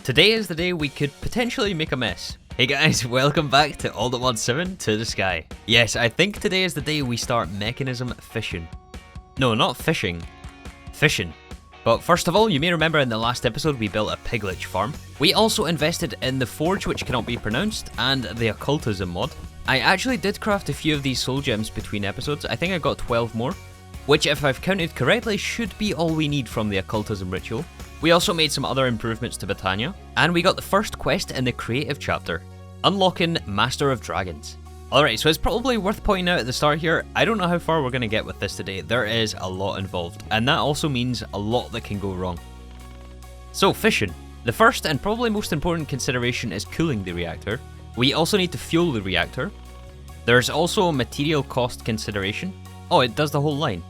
Today is the day we could potentially make a mess. Hey guys, welcome back to Ep15 to the sky. Yes, I think today is the day we start Mekanism Fission. No, not fishing. Fission. But first of all, you may remember in the last episode we built a piglet farm. We also invested in the Forge, which cannot be pronounced, and the Occultism mod. I actually did craft a few of these soul gems between episodes. I think I got 12 more, which if I've counted correctly should be all we need from the Occultism ritual. We also made some other improvements to Botania, and we got the first quest in the creative chapter, unlocking Master of Dragons. Alright, so it's probably worth pointing out at the start here, I don't know how far we're going to get with this today. There is a lot involved, and that also means a lot that can go wrong. So, fission. The first and probably most important consideration is cooling the reactor. We also need to fuel the reactor. There's also a material cost consideration. Oh, it does the whole line.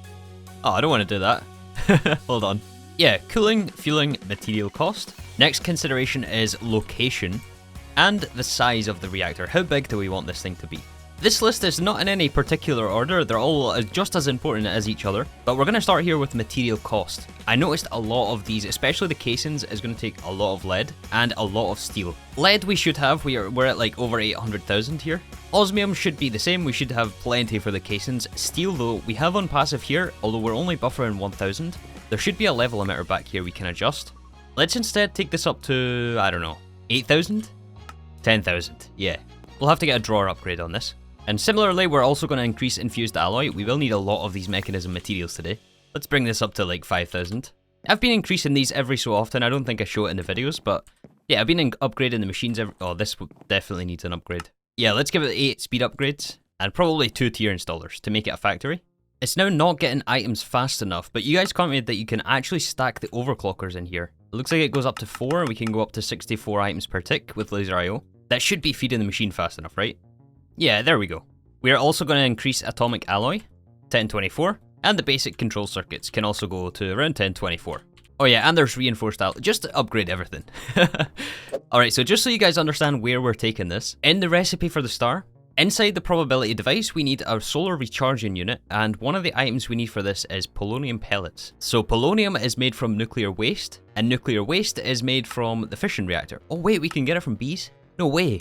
Oh, I don't want to do that. Hold on. Yeah, cooling, fueling, material cost. Next consideration is location and the size of the reactor. How big do we want this thing to be? This list is not in any particular order, they're all just as important as each other, but we're going to start here with material cost. I noticed a lot of these, especially the casings, is going to take a lot of lead and a lot of steel. Lead we should have, we're at like over 800,000 here. Osmium should be the same, we should have plenty for the casings. Steel though, we have on passive here, although we're only buffering 1000. There should be a level emitter back here we can adjust. Let's instead take this up to, I don't know, 8,000? 10,000, yeah. We'll have to get a drawer upgrade on this. And similarly, we're also going to increase infused alloy. We will need a lot of these mechanism materials today. Let's bring this up to like 5,000. I've been increasing these every so often. I don't think I show it in the videos, but yeah, I've been upgrading the machines oh, this definitely needs an upgrade. Yeah, let's give it 8 speed upgrades and probably 2 tier installers to make it a factory. It's now not getting items fast enough, but you guys commented that you can actually stack the overclockers in here. It looks like it goes up to 4, and we can go up to 64 items per tick with laser IO. That should be feeding the machine fast enough, right? Yeah, there we go. We are also going to increase atomic alloy, 1024, and the basic control circuits can also go to around 1024. Oh yeah, and there's reinforced alloy, just to upgrade everything. Alright, so just so you guys understand where we're taking this, in the recipe for the star, inside the probability device, we need a solar recharging unit, and one of the items we need for this is polonium pellets. So polonium is made from nuclear waste, and nuclear waste is made from the fission reactor. Oh wait, we can get it from bees? No way.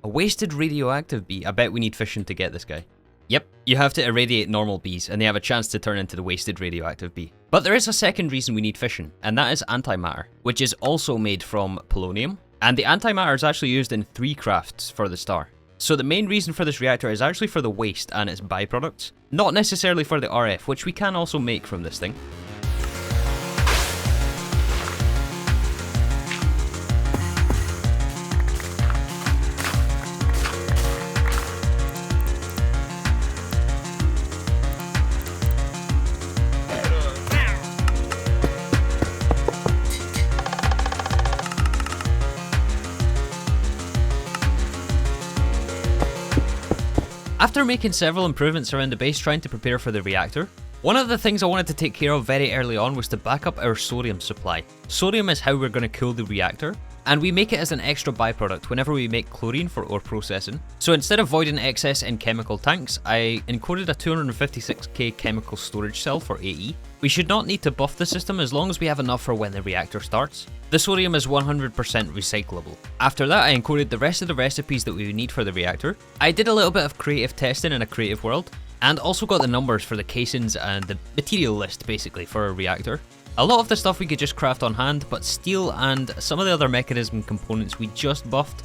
A wasted radioactive bee. I bet we need fission to get this guy. Yep, you have to irradiate normal bees, and they have a chance to turn into the wasted radioactive bee. But there is a second reason we need fission, and that is antimatter, which is also made from polonium, and the antimatter is actually used in 3 crafts for the star. So the main reason for this reactor is actually for the waste and its byproducts, not necessarily for the RF, which we can also make from this thing. After making several improvements around the base trying to prepare for the reactor, one of the things I wanted to take care of very early on was to back up our sodium supply. Sodium is how we're going to cool the reactor, and we make it as an extra byproduct whenever we make chlorine for ore processing. So instead of voiding excess in chemical tanks, I encoded a 256k chemical storage cell for AE. We should not need to buff the system as long as we have enough for when the reactor starts. The sodium is 100% recyclable. After that, I encoded the rest of the recipes that we would need for the reactor. I did a little bit of creative testing in a creative world, and also got the numbers for the casings and the material list basically for a reactor. A lot of the stuff we could just craft on hand, but steel and some of the other mechanism components we just buffed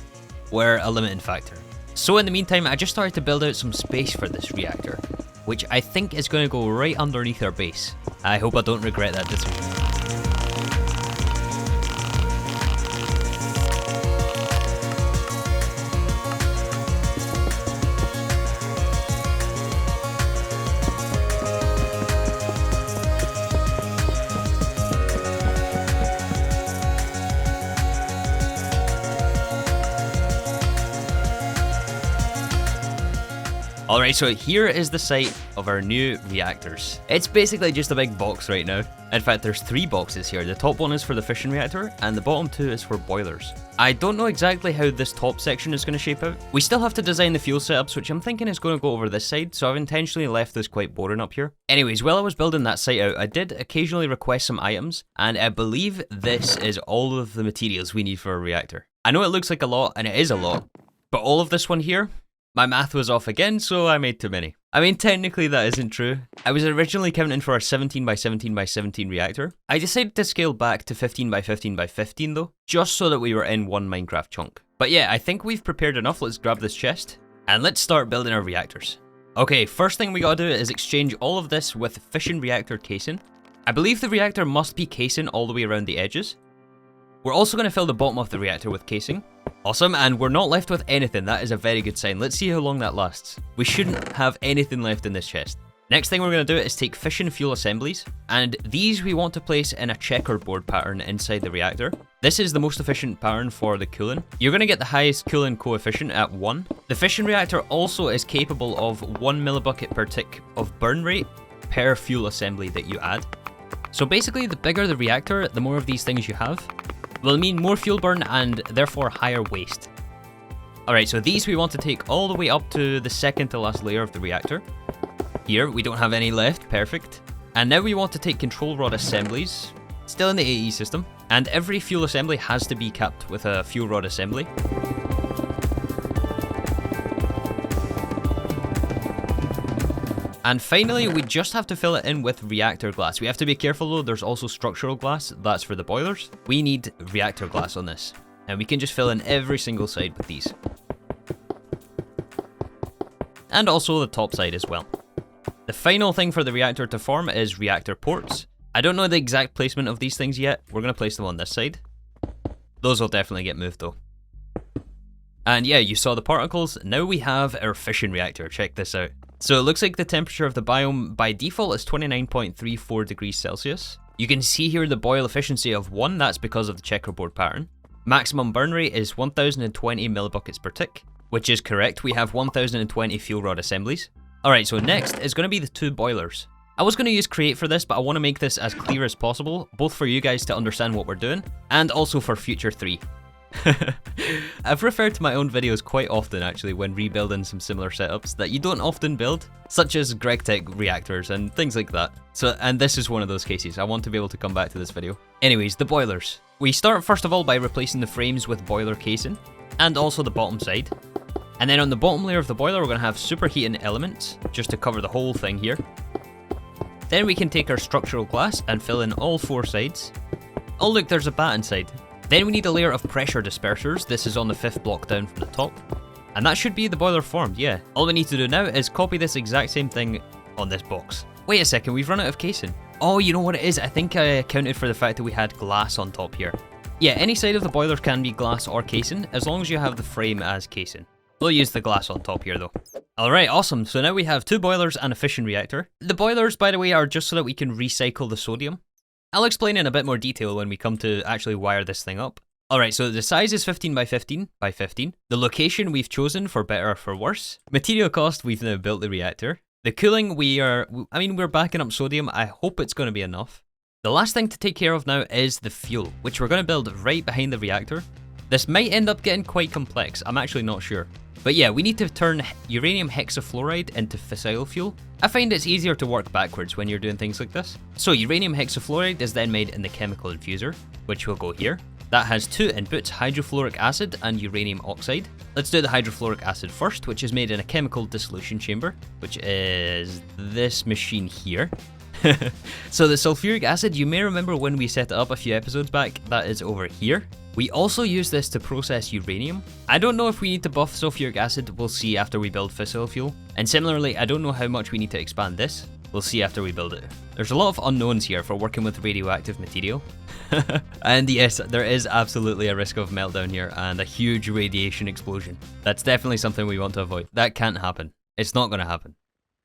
were a limiting factor. So in the meantime, I just started to build out some space for this reactor, which I think is going to go right underneath our base. I hope I don't regret that decision. Alright, so here is the site of our new reactors. It's basically just a big box right now. In fact, there's 3 boxes here. The top one is for the fission reactor, and the bottom 2 is for boilers. I don't know exactly how this top section is going to shape out. We still have to design the fuel setups, which I'm thinking is going to go over this side, so I've intentionally left this quite boring up here. Anyways, while I was building that site out, I did occasionally request some items, and I believe this is all of the materials we need for a reactor. I know it looks like a lot, and it is a lot, but all of this one here, my math was off again, so I made too many. I mean, technically that isn't true. I was originally counting for a 17 by 17 by 17 reactor. I decided to scale back to 15 by 15 by 15 though, just so that we were in one Minecraft chunk. But yeah, I think we've prepared enough. Let's grab this chest, and let's start building our reactors. Okay, first thing we gotta do is exchange all of this with fission reactor casing. I believe the reactor must be casing all the way around the edges. We're also gonna fill the bottom of the reactor with casing. Awesome, and we're not left with anything. That is a very good sign. Let's see how long that lasts. We shouldn't have anything left in this chest. Next thing we're going to do is take fission fuel assemblies, and these we want to place in a checkerboard pattern inside the reactor. This is the most efficient pattern for the coolant. You're going to get the highest coolant coefficient at 1. The fission reactor also is capable of 1 millibucket per tick of burn rate per fuel assembly that you add. So basically, the bigger the reactor, the more of these things you have will mean more fuel burn and therefore higher waste. Alright, so these we want to take all the way up to the second to last layer of the reactor. Here, we don't have any left, perfect. And now we want to take control rod assemblies, still in the AE system, and every fuel assembly has to be capped with a fuel rod assembly. And finally, we just have to fill it in with reactor glass. We have to be careful though, there's also structural glass, that's for the boilers. We need reactor glass on this, and we can just fill in every single side with these. And also the top side as well. The final thing for the reactor to form is reactor ports. I don't know the exact placement of these things yet. We're going to place them on this side. Those will definitely get moved though. And yeah, you saw the particles. Now we have our fission reactor. Check this out. So it looks like the temperature of the biome by default is 29.34 degrees Celsius. You can see here the boil efficiency of 1, that's because of the checkerboard pattern. Maximum burn rate is 1020 millibuckets per tick, which is correct. We have 1020 fuel rod assemblies. Alright, so next is going to be the 2 boilers. I was going to use create for this, but I want to make this as clear as possible, both for you guys to understand what we're doing, and also for future 3. I've referred to my own videos quite often actually when rebuilding some similar setups that you don't often build, such as GregTech reactors and things like that. And this is one of those cases. I want to be able to come back to this video. Anyways, the boilers. We start first of all by replacing the frames with boiler casing, and also the bottom side. And then on the bottom layer of the boiler, we're going to have superheating elements, just to cover the whole thing here. Then we can take our structural glass and fill in all 4 sides. Oh look, there's a bat inside. Then we need a layer of pressure dispersers. This is on the 5th block down from the top. And that should be the boiler formed, yeah. All we need to do now is copy this exact same thing on this box. Wait a second, we've run out of casing. Oh, you know what it is? I think I accounted for the fact that we had glass on top here. Yeah, any side of the boiler can be glass or casing, as long as you have the frame as casing. We'll use the glass on top here though. Alright, awesome. So now we have 2 boilers and a fission reactor. The boilers, by the way, are just so that we can recycle the sodium. I'll explain in a bit more detail when we come to actually wire this thing up. Alright, so the size is 15 by 15 by 15. The location we've chosen for better or for worse. Material cost, we've now built the reactor. The cooling, we're backing up sodium. I hope it's going to be enough. The last thing to take care of now is the fuel, which we're going to build right behind the reactor. This might end up getting quite complex, I'm actually not sure. But yeah, we need to turn uranium hexafluoride into fissile fuel. I find it's easier to work backwards when you're doing things like this. So uranium hexafluoride is then made in the chemical infuser, which will go here. That has 2 inputs, hydrofluoric acid and uranium oxide. Let's do the hydrofluoric acid first, which is made in a chemical dissolution chamber, which is this machine here. So the sulfuric acid, you may remember when we set it up a few episodes back, that is over here. We also use this to process uranium. I don't know if we need to buff sulfuric acid, we'll see after we build fissile fuel. And similarly, I don't know how much we need to expand this. We'll see after we build it. There's a lot of unknowns here for working with radioactive material. And yes, there is absolutely a risk of meltdown here and a huge radiation explosion. That's definitely something we want to avoid. That can't happen. It's not going to happen.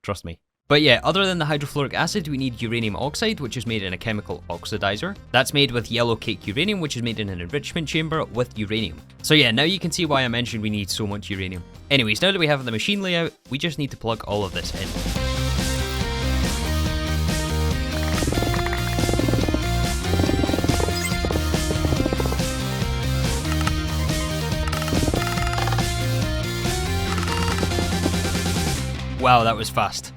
Trust me. But yeah, other than the hydrofluoric acid, we need uranium oxide, which is made in a chemical oxidizer. That's made with yellow cake uranium, which is made in an enrichment chamber with uranium. So yeah, now you can see why I mentioned we need so much uranium. Anyways, now that we have the machine layout, we just need to plug all of this in. Wow, that was fast.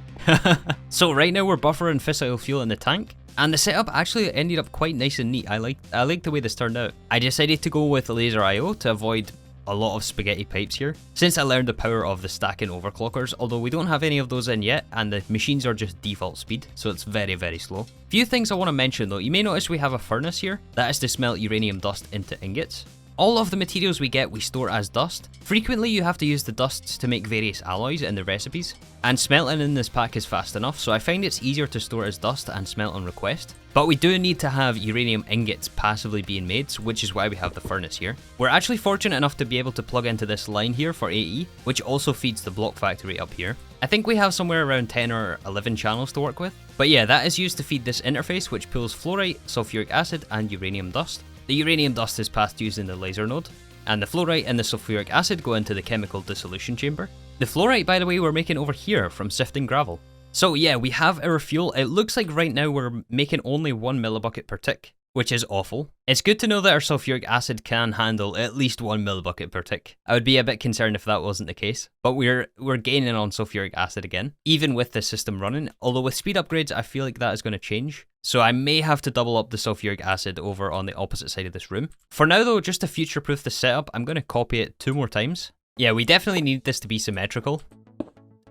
So right now we're buffering fissile fuel in the tank, and the setup actually ended up quite nice and neat. I like the way this turned out. I decided to go with laser IO to avoid a lot of spaghetti pipes here, since I learned the power of the stacking overclockers, although we don't have any of those in yet, and the machines are just default speed, so it's very, very slow. Few things I want to mention though. You may notice we have a furnace here. That is to smelt uranium dust into ingots. All of the materials we get, we store as dust. Frequently, you have to use the dusts to make various alloys in the recipes, and smelting in this pack is fast enough, so I find it's easier to store as dust and smelt on request. But we do need to have uranium ingots passively being made, which is why we have the furnace here. We're actually fortunate enough to be able to plug into this line here for AE, which also feeds the block factory up here. I think we have somewhere around 10 or 11 channels to work with. But yeah, that is used to feed this interface, which pulls fluorite, sulfuric acid, and uranium dust. The uranium dust is passed using the laser node, and the fluorite and the sulfuric acid go into the chemical dissolution chamber. The fluorite, by the way, we're making over here from sifting gravel. So yeah, we have our fuel. It looks like right now we're making only 1 millibucket per tick, which is awful. It's good to know that our sulfuric acid can handle at least 1 millibucket per tick. I would be a bit concerned if that wasn't the case, but we're gaining on sulfuric acid again, even with this system running, although with speed upgrades I feel like that is going to change. So I may have to double up the sulfuric acid over on the opposite side of this room. For now though, just to future-proof the setup, I'm going to copy it 2 more times. Yeah, we definitely need this to be symmetrical.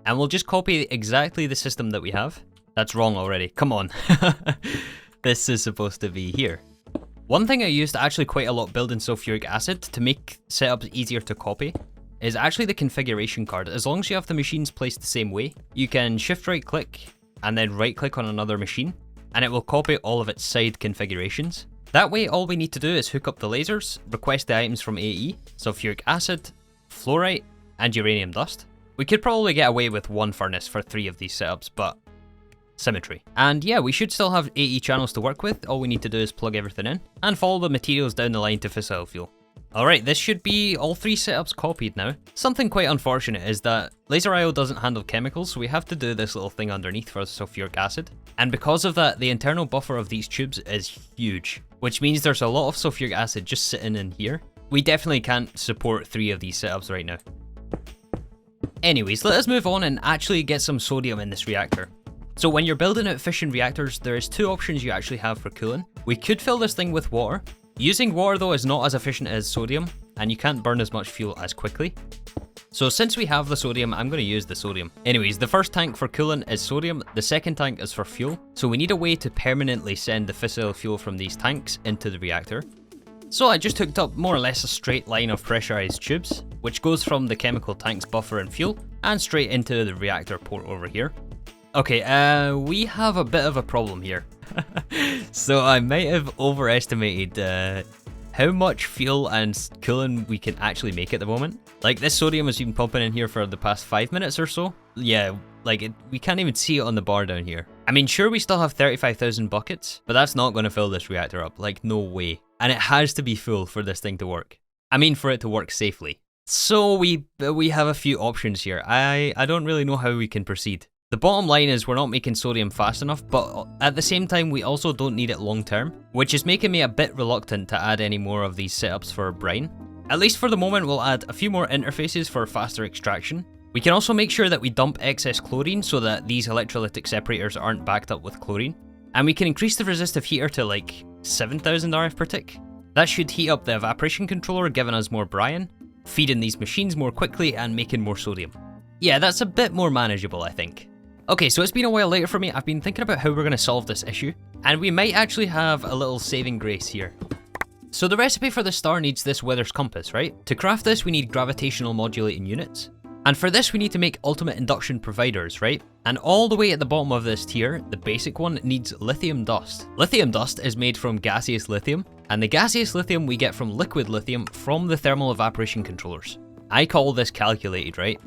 And we'll just copy exactly the system that we have. That's wrong already, come on. This is supposed to be here. One thing I used actually quite a lot building sulfuric acid to make setups easier to copy is actually the configuration card. As long as you have the machines placed the same way, you can shift right click and then right click on another machine, and it will copy all of its side configurations. That way all we need to do is hook up the lasers, request the items from AE, sulfuric acid, fluorite, and uranium dust. We could probably get away with 1 furnace for 3 of these setups, but symmetry. And yeah, we should still have AE channels to work with. All we need to do is plug everything in and follow the materials down the line to fissile fuel. Alright, this should be all 3 setups copied now. Something quite unfortunate is that laser IO doesn't handle chemicals, so we have to do this little thing underneath for the sulfuric acid. And because of that, the internal buffer of these tubes is huge, which means there's a lot of sulfuric acid just sitting in here. We definitely can't support 3 of these setups right now. Anyways, let us move on and actually get some sodium in this reactor. So when you're building out fission reactors, there is 2 options you actually have for cooling. We could fill this thing with water. Using water though is not as efficient as sodium, and you can't burn as much fuel as quickly. So since we have the sodium, I'm going to use the sodium. Anyways, the first tank for coolant is sodium, the second tank is for fuel. So we need a way to permanently send the fissile fuel from these tanks into the reactor. So I just hooked up more or less a straight line of pressurized tubes, which goes from the chemical tank's buffer and fuel, and straight into the reactor port over here. Okay, we have a bit of a problem here. So I might have overestimated how much fuel and coolant we can actually make at the moment. Like, this sodium has been pumping in here for the past 5 minutes or so. Yeah, like, we can't even see it on the bar down here. I mean, sure, we still have 35,000 buckets, but that's not going to fill this reactor up. Like, no way. And it has to be full for this thing to work. I mean, for it to work safely. So we have a few options here. I don't really know how we can proceed. The bottom line is we're not making sodium fast enough, but at the same time we also don't need it long term, which is making me a bit reluctant to add any more of these setups for brine. At least for the moment, we'll add a few more interfaces for faster extraction. We can also make sure that we dump excess chlorine so that these electrolytic separators aren't backed up with chlorine. And we can increase the resistive heater to like 7,000 RF per tick. That should heat up the evaporation controller, giving us more brine, feeding these machines more quickly and making more sodium. Yeah, that's a bit more manageable, I think. Okay, so it's been a while later for me. I've been thinking about how we're going to solve this issue, and we might actually have a little saving grace here. So the recipe for the star needs this Withers compass, right? To craft this, we need gravitational modulating units. And for this, we need to make ultimate induction providers, right? And all the way at the bottom of this tier, the basic one, needs lithium dust. Lithium dust is made from gaseous lithium, and the gaseous lithium we get from liquid lithium from the thermal evaporation controllers. I call this calculated, right?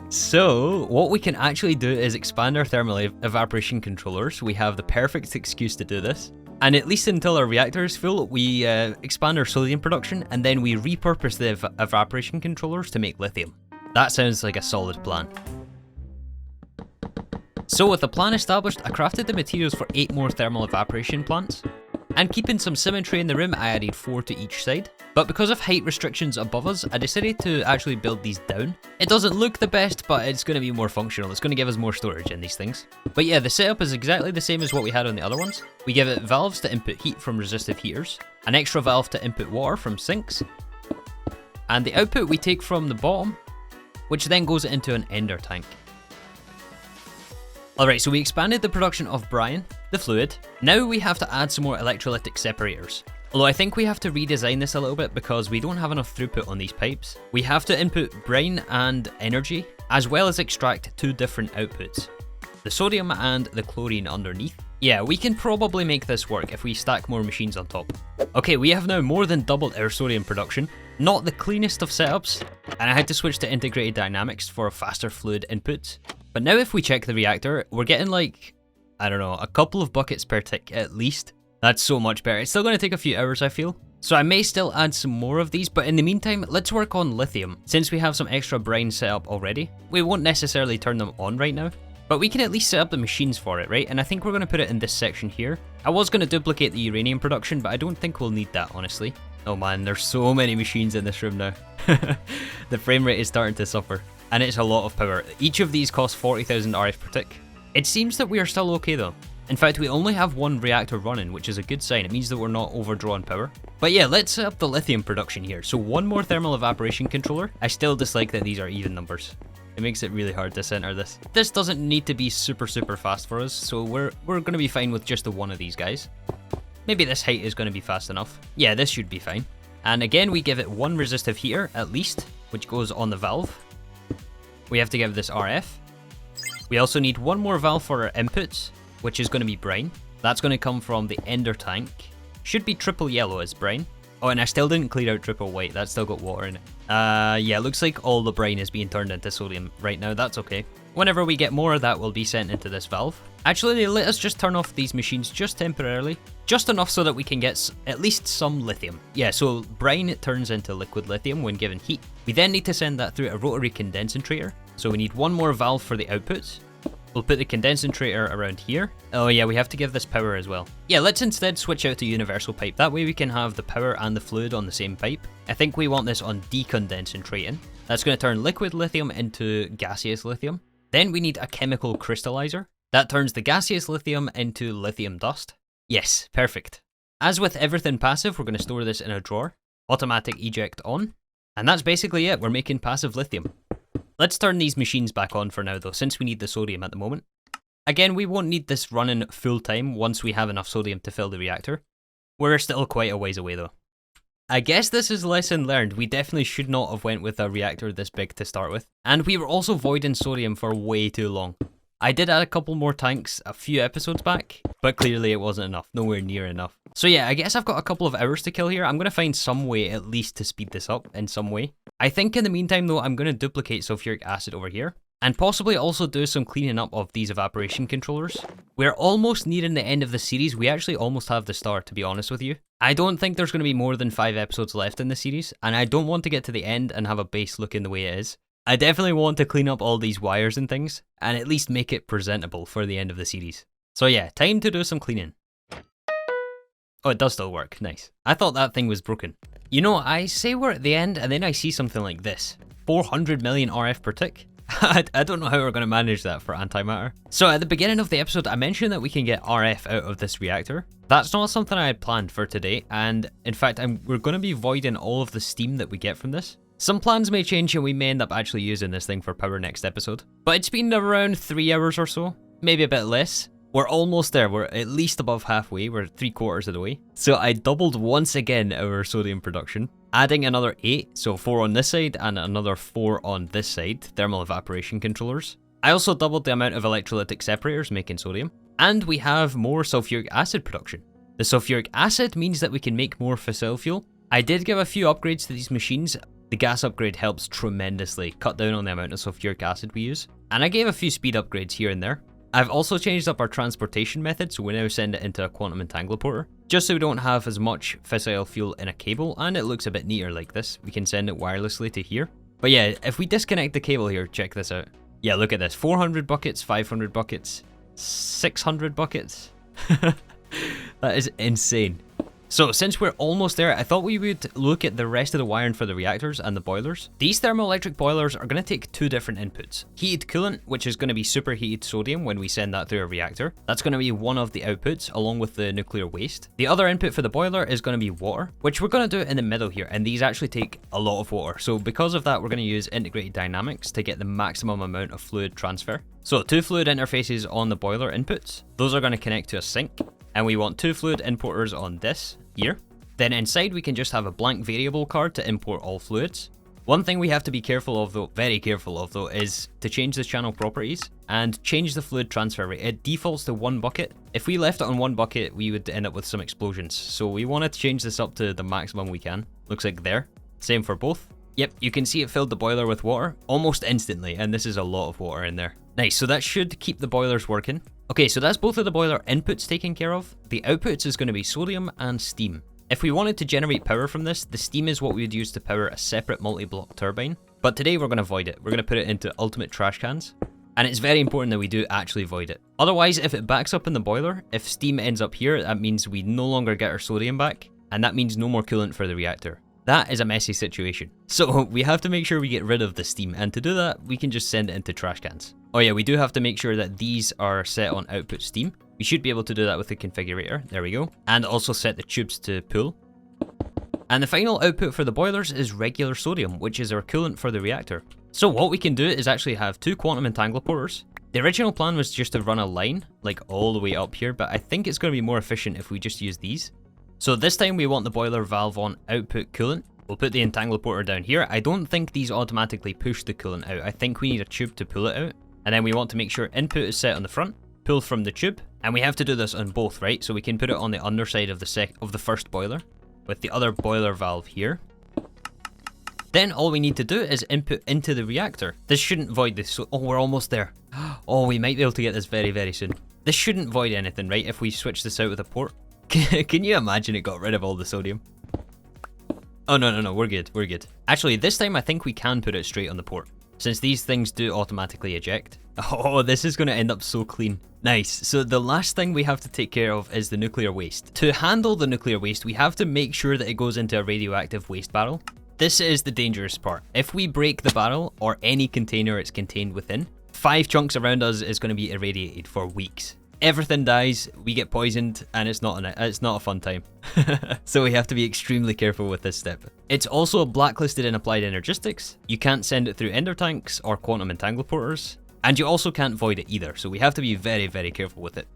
So, what we can actually do is expand our thermal evaporation controllers. We have the perfect excuse to do this. And at least until our reactor is full, we expand our sodium production, and then we repurpose the evaporation controllers to make lithium. That sounds like a solid plan. So with the plan established, I crafted the materials for 8 more thermal evaporation plants. And keeping some symmetry in the room, I added 4 to each side. But because of height restrictions above us, I decided to actually build these down. It doesn't look the best, but it's going to be more functional. It's going to give us more storage in these things. But yeah, the setup is exactly the same as what we had on the other ones. We give it valves to input heat from resistive heaters, an extra valve to input water from sinks, and the output we take from the bottom, which then goes into an ender tank. Alright, so we expanded the production of brine, the fluid. Now we have to add some more electrolytic separators. Although I think we have to redesign this a little bit because we don't have enough throughput on these pipes. We have to input brine and energy, as well as extract 2 different outputs. The sodium and the chlorine underneath. Yeah, we can probably make this work if we stack more machines on top. Okay, we have now more than doubled our sodium production. Not the cleanest of setups, and I had to switch to integrated dynamics for faster fluid inputs. But now if we check the reactor, we're getting like, I don't know, a couple of buckets per tick at least. That's so much better. It's still going to take a few hours, I feel. So I may still add some more of these, but in the meantime, let's work on lithium. Since we have some extra brine set up already, we won't necessarily turn them on right now, but we can at least set up the machines for it, right? And I think we're going to put it in this section here. I was going to duplicate the uranium production, but I don't think we'll need that, honestly. Oh man, there's so many machines in this room now. The frame rate is starting to suffer. And it's a lot of power. Each of these costs 40,000 RF per tick. It seems that we are still okay though. In fact, we only have 1 reactor running, which is a good sign. It means that we're not overdrawing power. But yeah, let's set up the lithium production here. So 1 more thermal evaporation controller. I still dislike that these are even numbers. It makes it really hard to center this. This doesn't need to be super fast for us, so we're going to be fine with just the 1 of these guys. Maybe this height is going to be fast enough. Yeah, this should be fine. And again, we give it 1 resistive heater at least, which goes on the valve. We have to give this RF. We also need 1 more valve for our inputs, which is going to be brine. That's going to come from the ender tank. Should be triple yellow as brine. Oh, and I still didn't clear out triple white. That's still got water in it. Yeah, looks like all the brine is being turned into sodium right now. That's okay. Whenever we get more, that will be sent into this valve. Actually, let us just turn off these machines just temporarily. Just enough so that we can get at least some lithium. Yeah, so brine turns into liquid lithium when given heat. We then need to send that through a rotary condensator. So we need 1 more valve for the outputs. We'll put the condensator around here. Oh yeah, we have to give this power as well. Yeah, let's instead switch out to universal pipe. That way we can have the power and the fluid on the same pipe. I think we want this on decondensating. That's going to turn liquid lithium into gaseous lithium. Then we need a chemical crystallizer. That turns the gaseous lithium into lithium dust. Yes, perfect. As with everything passive, we're going to store this in a drawer. Automatic eject on. And that's basically it. We're making passive lithium. Let's turn these machines back on for now though, since we need the sodium at the moment. Again, we won't need this running full time once we have enough sodium to fill the reactor. We're still quite a ways away though. I guess this is lesson learned. We definitely should not have went with a reactor this big to start with. And we were also voiding sodium for way too long. I did add a couple more tanks a few episodes back, but clearly it wasn't enough, nowhere near enough. So yeah, I guess I've got a couple of hours to kill here. I'm going to find some way at least to speed this up in some way. I think in the meantime though, I'm going to duplicate sulfuric acid over here. And possibly also do some cleaning up of these evaporation controllers. We're almost nearing the end of the series. We actually almost have the start, to be honest with you. I don't think there's going to be more than 5 episodes left in the series, and I don't want to get to the end and have a base looking the way it is. I definitely want to clean up all these wires and things, and at least make it presentable for the end of the series. So yeah, time to do some cleaning. Oh, it does still work. Nice. I thought that thing was broken. You know, I say we're at the end, and then I see something like this. 400 million RF per tick. I don't know how we're going to manage that for antimatter. So at the beginning of the episode, I mentioned that we can get RF out of this reactor. That's not something I had planned for today, and in fact, we're going to be voiding all of the steam that we get from this. Some plans may change and we may end up actually using this thing for power next episode. But it's been around 3 hours or so, maybe a bit less. We're almost there, we're at least above halfway, we're 3/4 of the way. So I doubled once again our sodium production, adding another 8, so 4 on this side and another 4 on this side, thermal evaporation controllers. I also doubled the amount of electrolytic separators making sodium, and we have more sulfuric acid production. The sulfuric acid means that we can make more fossil fuel. I did give a few upgrades to these machines. The gas upgrade helps tremendously cut down on the amount of sulfuric acid we use. And I gave a few speed upgrades here and there. I've also changed up our transportation method, so we now send it into a quantum entangloporter, just so we don't have as much fissile fuel in a cable, and it looks a bit neater like this. We can send it wirelessly to here. But yeah, if we disconnect the cable here, check this out. Yeah, look at this, 400 buckets, 500 buckets, 600 buckets. That is insane. So since we're almost there, I thought we would look at the rest of the wiring for the reactors and the boilers. These thermoelectric boilers are going to take two different inputs. Heated coolant, which is going to be superheated sodium when we send that through a reactor. That's going to be one of the outputs along with the nuclear waste. The other input for the boiler is going to be water, which we're going to do in the middle here, and these actually take a lot of water. So because of that, we're going to use integrated dynamics to get the maximum amount of fluid transfer. So two fluid interfaces on the boiler inputs. Those are going to connect to a sink. And we want two fluid importers on this here. Then inside we can just have a blank variable card to import all fluids. One thing we have to be careful of though, very careful of though, is to change the channel properties and change the fluid transfer rate. It defaults to 1 bucket. If we left it on 1 bucket, we would end up with some explosions. So we want to change this up to the maximum we can. Looks like there. Same for both. Yep, you can see it filled the boiler with water almost instantly, and this is a lot of water in there. Nice, so that should keep the boilers working. Okay, so that's both of the boiler inputs taken care of. The outputs is going to be sodium and steam. If we wanted to generate power from this, the steam is what we would use to power a separate multi-block turbine. But today we're going to void it. We're going to put it into ultimate trash cans. And it's very important that we do actually void it. Otherwise, if it backs up in the boiler, if steam ends up here, that means we no longer get our sodium back. And that means no more coolant for the reactor. That is a messy situation. So we have to make sure we get rid of the steam, and to do that, we can just send it into trash cans. Oh yeah, we do have to make sure that these are set on output steam. We should be able to do that with the configurator. There we go. And also set the tubes to pool. And the final output for the boilers is regular sodium, which is our coolant for the reactor. So what we can do is actually have two quantum entangloporters. The original plan was just to run a line, like all the way up here, but I think it's going to be more efficient if we just use these. So this time we want the boiler valve on output coolant. We'll put the entangloporter down here. I don't think these automatically push the coolant out. I think we need a tube to pull it out. And then we want to make sure input is set on the front, pull from the tube. And we have to do this on both, right? So we can put it on the underside of the first boiler with the other boiler valve here. Then all we need to do is input into the reactor. This shouldn't void this. Oh, we're almost there. Oh, we might be able to get this very, very soon. This shouldn't void anything, right? If we switch this out with a port. Can you imagine it got rid of all the sodium? Oh, no, we're good, we're good. Actually, this time I think we can put it straight on the port, since these things do automatically eject. Oh, this is going to end up so clean. Nice. So the last thing we have to take care of is the nuclear waste. To handle the nuclear waste, we have to make sure that it goes into a radioactive waste barrel. This is the dangerous part. If we break the barrel, or any container it's contained within, 5 chunks around us is going to be irradiated for weeks. Everything dies, we get poisoned, and it's not a fun time. So we have to be extremely careful with this step. It's also blacklisted in applied energistics. You can't send it through ender tanks or quantum entangloporters, and you also can't void it either, so we have to be very, very careful with it.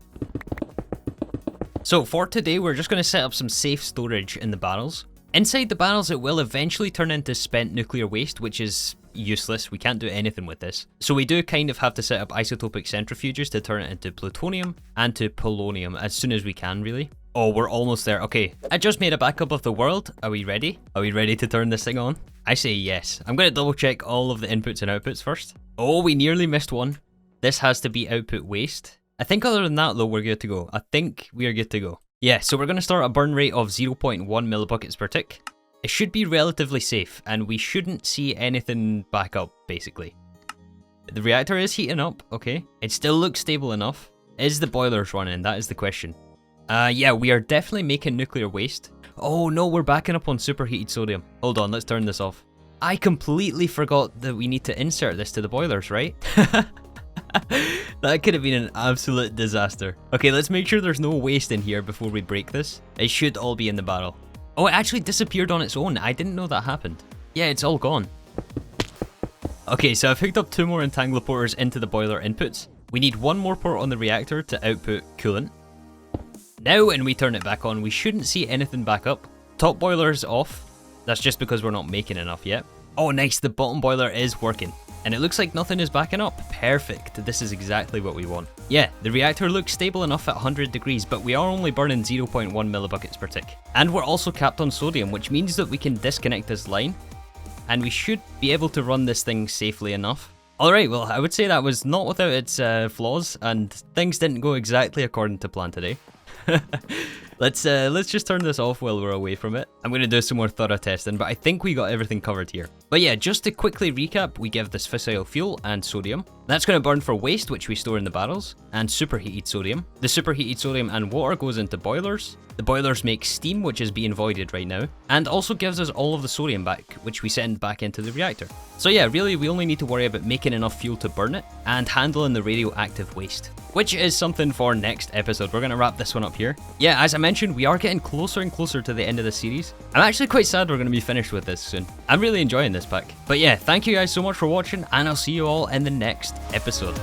So for today, we're just going to set up some safe storage in the barrels. Inside the barrels, it will eventually turn into spent nuclear waste, which is useless. We can't do anything with this. So we do kind of have to set up isotopic centrifuges to turn it into plutonium and to polonium as soon as we can, really. Oh, we're almost there. Okay, I just made a backup of the world. Are we ready? Are we ready to turn this thing on? I say yes. I'm going to double check all of the inputs and outputs first. Oh, we nearly missed one. This has to be output waste. I think other than that though, we're good to go. I think we are good to go. Yeah, so we're going to start a burn rate of 0.1 millibuckets per tick. It should be relatively safe, and we shouldn't see anything back up, basically. The reactor is heating up, okay. It still looks stable enough. Is the boilers running? That is the question. Yeah, we are definitely making nuclear waste. Oh no, we're backing up on superheated sodium. Hold on, let's turn this off. I completely forgot that we need to insert this to the boilers, right? That could have been an absolute disaster. Okay, let's make sure there's no waste in here before we break this. It should all be in the barrel. Oh, it actually disappeared on its own. I didn't know that happened. Yeah, it's all gone. Okay, so I've hooked up 2 more entangloporters into the boiler inputs. We need 1 more port on the reactor to output coolant. Now when we turn it back on, we shouldn't see anything back up. Top boiler is off. That's just because we're not making enough yet. Oh nice, the bottom boiler is working. And it looks like nothing is backing up. Perfect, this is exactly what we want. Yeah, the reactor looks stable enough at 100 degrees, but we are only burning 0.1 millibuckets per tick. And we're also capped on sodium, which means that we can disconnect this line. and we should be able to run this thing safely enough. Alright, well, I would say that was not without its flaws, and things didn't go exactly according to plan today. Let's just turn this off while we're away from it. I'm going to do some more thorough testing, but I think we got everything covered here. But yeah, just to quickly recap, we give this fissile fuel and sodium. That's going to burn for waste, which we store in the barrels, and superheated sodium. The superheated sodium and water goes into boilers. The boilers make steam, which is being voided right now, and also gives us all of the sodium back, which we send back into the reactor. So yeah, really we only need to worry about making enough fuel to burn it, and handling the radioactive waste, which is something for next episode. We're going to wrap this one up here. Yeah, as I mentioned, we are getting closer and closer to the end of the series. I'm actually quite sad we're going to be finished with this soon. I'm really enjoying this pack. But yeah, thank you guys so much for watching, and I'll see you all in the next episode.